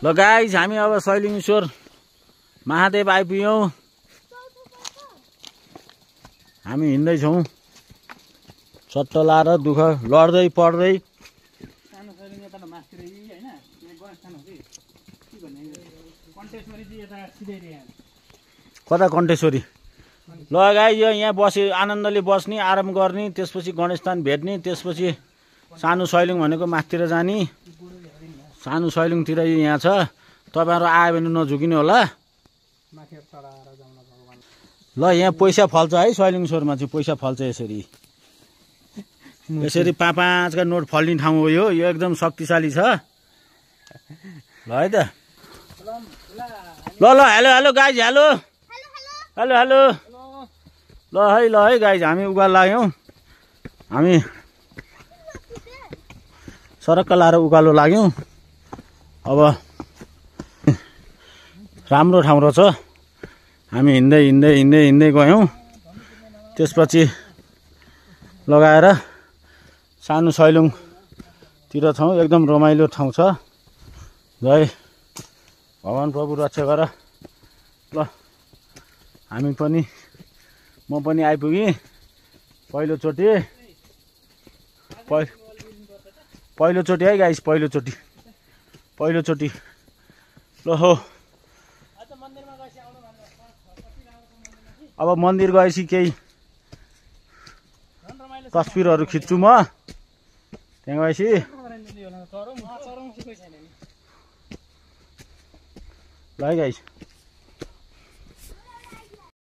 ल गाइस हामी अब सैलिङश्वर महादेव आइपुग्यौं। हामी हिँड्दैछौँ सट्ट लाएर दुःख लड्दै पड्दै। कता कण्ठेश्वरी? ल गाइस यहाँ बसे आनन्दले बस्ने आराम गर्ने, त्यसपछि गणेशस्थान भेट्ने, त्यसपछि सानो सैलुङ भनेको माथितिर जाने। सानो सैलुङतिर यहाँ छ, तपाईहरु आयो भने नझुकिनु होला। ल यहाँ पैसा फल्छ है, सैलुङश्वरमा चाहिँ पैसा फल्छ यसरी। यसरी 5-5 का नोट फल्ने ठाउँ हो यो एकदम शक्तिशाली छ। ल है त। ल hello hello guys, hello hello hello. ल है गाइज, हामी उकालो लाग्यौं। हामी सरक्क लाएर उकालो लाग्यौं। अब राम्रो ठाउँ रहेछ। हामी हिँड्दै गयौं। त्यसपछि लगाएर सानो सैलुङतिर छौं। एकदम रमाइलो ठाउँ छ। जय भगवान प्रभु रक्षा गर। ल म पनि आइपुगेँ पहिलोचोटि है गाइस, पहिलोचोटि। ल हो अब मन्दिर गएपछि केही तस्बिरहरू खिच्छु म त्यहाँ गएपछि। ल है गाइस।